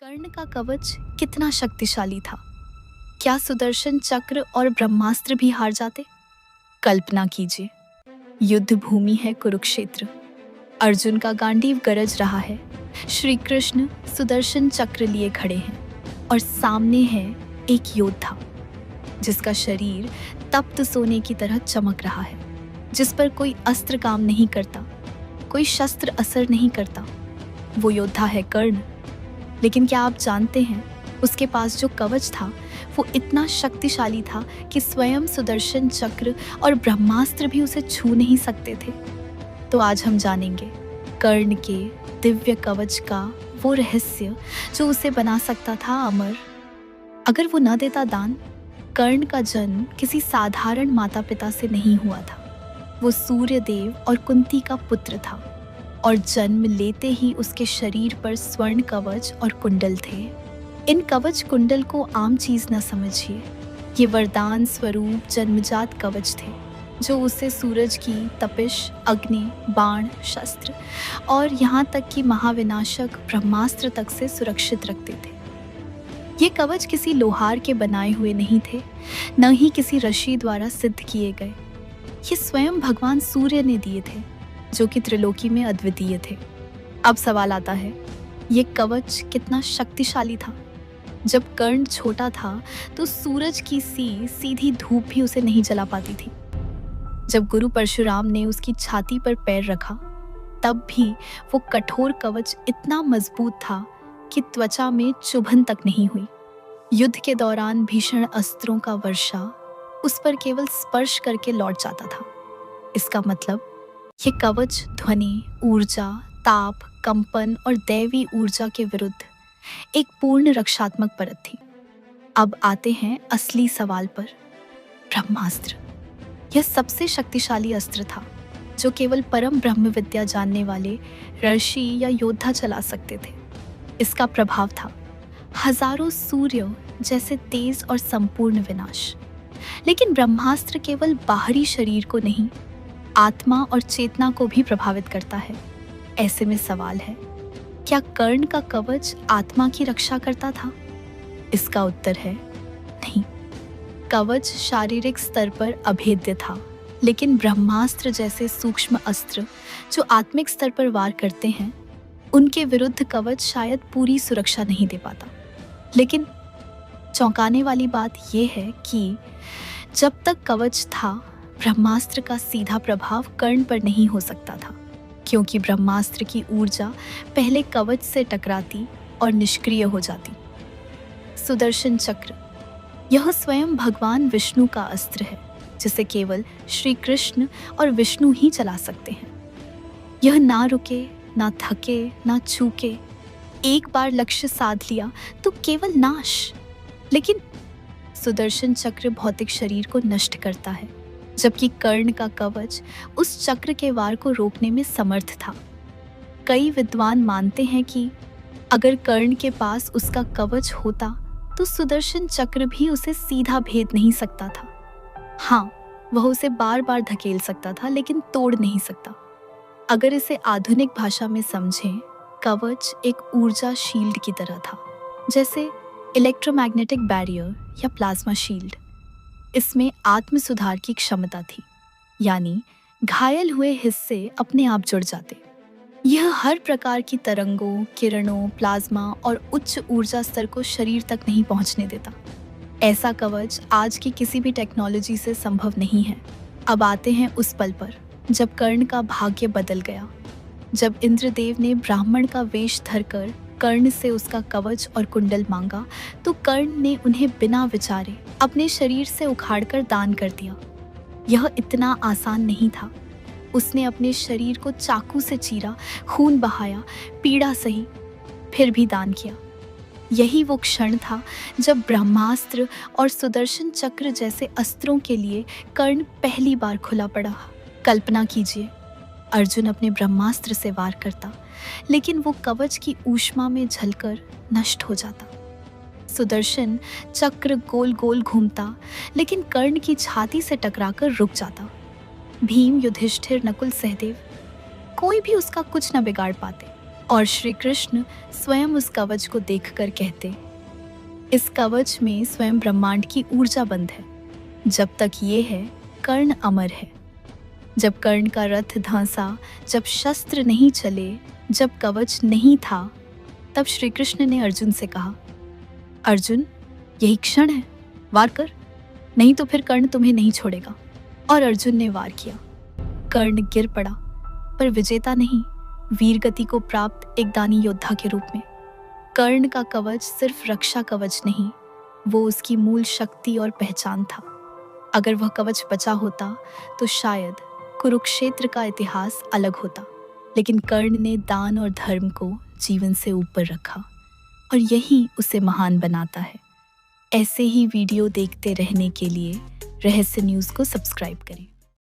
कर्ण का कवच कितना शक्तिशाली था। क्या सुदर्शन चक्र और ब्रह्मास्त्र भी हार जाते? कल्पना कीजिए, युद्ध भूमि है कुरुक्षेत्र। अर्जुन का गांडीव गरज रहा है। श्री कृष्ण सुदर्शन चक्र लिए खड़े हैं और सामने है एक योद्धा जिसका शरीर तप्त सोने की तरह चमक रहा है, जिस पर कोई अस्त्र काम नहीं करता, कोई शस्त्र असर नहीं करता। वो योद्धा है कर्ण। लेकिन क्या आप जानते हैं, उसके पास जो कवच था वो इतना शक्तिशाली था कि स्वयं सुदर्शन चक्र और ब्रह्मास्त्र भी उसे छू नहीं सकते थे। तो आज हम जानेंगे कर्ण के दिव्य कवच का वो रहस्य जो उसे बना सकता था अमर। अगर वो न देता दान, कर्ण का जन्म किसी साधारण माता पिता से नहीं हुआ था। वो सूर्य देव और कुंती का पुत्र था और जन्म लेते ही उसके शरीर पर स्वर्ण कवच और कुंडल थे। इन कवच कुंडल को आम चीज न समझिए, ये वरदान स्वरूप जन्मजात कवच थे जो उसे सूरज की तपिश, अग्नि, बाण, शस्त्र और यहाँ तक कि महाविनाशक ब्रह्मास्त्र तक से सुरक्षित रखते थे। ये कवच किसी लोहार के बनाए हुए नहीं थे, न ही किसी ऋषि द्वारा सिद्ध किए गए। ये स्वयं भगवान सूर्य ने दिए थे, जो कि त्रिलोकी में अद्वितीय थे। अब सवाल आता है, ये कवच कितना शक्तिशाली था? जब कर्ण छोटा था तो सूरज की सीधी धूप भी उसे नहीं जला पाती थी। जब गुरु परशुराम ने उसकी छाती पर पैर रखा, तब भी वो कठोर कवच इतना मजबूत था कि त्वचा में चुभन तक नहीं हुई। युद्ध के दौरान भीषण अस्त्रों का वर्षा उस पर केवल स्पर्श करके लौट जाता था। इसका मतलब ये कवच ध्वनि, ऊर्जा, ताप, कंपन और दैवी ऊर्जा के विरुद्ध एक पूर्ण रक्षात्मक परत थी। अब आते हैं असली सवाल पर, ब्रह्मास्त्र। यह सबसे शक्तिशाली अस्त्र था जो केवल परम ब्रह्म विद्या जानने वाले ऋषि या योद्धा चला सकते थे। इसका प्रभाव था हजारों सूर्य जैसे तेज और संपूर्ण विनाश। लेकिन ब्रह्मास्त्र केवल बाहरी शरीर को नहीं, आत्मा और चेतना को भी प्रभावित करता है। ऐसे में सवाल है, क्या कर्ण का कवच आत्मा की रक्षा करता था? इसका उत्तर है नहीं। कवच शारीरिक स्तर पर अभेद्य था, लेकिन ब्रह्मास्त्र जैसे सूक्ष्म अस्त्र जो आत्मिक स्तर पर वार करते हैं, उनके विरुद्ध कवच शायद पूरी सुरक्षा नहीं दे पाता। लेकिन चौंकाने वाली बात यह है कि जब तक कवच था, ब्रह्मास्त्र का सीधा प्रभाव कर्ण पर नहीं हो सकता था, क्योंकि ब्रह्मास्त्र की ऊर्जा पहले कवच से टकराती और निष्क्रिय हो जाती। सुदर्शन चक्र, यह स्वयं भगवान विष्णु का अस्त्र है, जिसे केवल श्री कृष्ण और विष्णु ही चला सकते हैं। यह ना रुके, ना थके, ना चूके। एक बार लक्ष्य साध लिया तो केवल नाश। लेकिन सुदर्शन चक्र भौतिक शरीर को नष्ट करता है, जबकि कर्ण का कवच उस चक्र के वार को रोकने में समर्थ था। कई विद्वान मानते हैं कि अगर कर्ण के पास उसका कवच होता तो सुदर्शन चक्र भी उसे सीधा भेद नहीं सकता था। हाँ, वह उसे बार बार धकेल सकता था, लेकिन तोड़ नहीं सकता। अगर इसे आधुनिक भाषा में समझें, कवच एक ऊर्जा शील्ड की तरह था, जैसे इलेक्ट्रोमैग्नेटिक बैरियर या प्लाज्मा शील्ड। इसमें आत्म सुधार की क्षमता थी, यानी घायल हुए हिस्से अपने आप जुड़ जाते। यह हर प्रकार की तरंगों, किरणों, प्लाज्मा और उच्च ऊर्जा स्तर को शरीर तक नहीं पहुंचने देता। ऐसा कवच आज की किसी भी टेक्नोलॉजी से संभव नहीं है। अब आते हैं उस पल पर जब कर्ण का भाग्य बदल गया। जब इंद्रदेव ने ब्राह्मण का वेश धरकर कर्ण से उसका कवच और कुंडल मांगा, तो कर्ण ने उन्हें बिना विचारे अपने शरीर से उखाड़कर दान कर दिया। यह इतना आसान नहीं था। उसने अपने शरीर को चाकू से चीरा, खून बहाया, पीड़ा सही, फिर भी दान किया। यही वो क्षण था जब ब्रह्मास्त्र और सुदर्शन चक्र जैसे अस्त्रों के लिए कर्ण पहली बार खुला पड़ा। कल्पना कीजिए, अर्जुन अपने ब्रह्मास्त्र से वार करता, लेकिन वो कवच की ऊष्मा में झलकर नष्ट हो जाता। सुदर्शन चक्र गोल गोल घूमता, लेकिन कर्ण की छाती से टकराकर रुक जाता। भीम, युधिष्ठिर, नकुल, सहदेव, कोई भी उसका कुछ न बिगाड़ पाते। और श्री कृष्ण स्वयं उस कवच को देखकर कहते, इस कवच में स्वयं ब्रह्मांड की ऊर्जा बंद है। जब तक ये है, कर्ण अमर है। जब कर्ण का रथ धंसा, जब शस्त्र नहीं चले, जब कवच नहीं था, तब श्री कृष्ण ने अर्जुन से कहा, अर्जुन, यही क्षण है, वार कर, नहीं तो फिर कर्ण तुम्हें नहीं छोड़ेगा। और अर्जुन ने वार किया। कर्ण गिर पड़ा, पर विजेता नहीं, वीर गति को प्राप्त एक दानी योद्धा के रूप में। कर्ण का कवच सिर्फ रक्षा कवच नहीं, वो उसकी मूल शक्ति और पहचान था। अगर वह कवच बचा होता तो शायद कुरुक्षेत्र का इतिहास अलग होता। लेकिन कर्ण ने दान और धर्म को जीवन से ऊपर रखा, और यही उसे महान बनाता है। ऐसे ही वीडियो देखते रहने के लिए रहस्य न्यूज़ को सब्सक्राइब करें।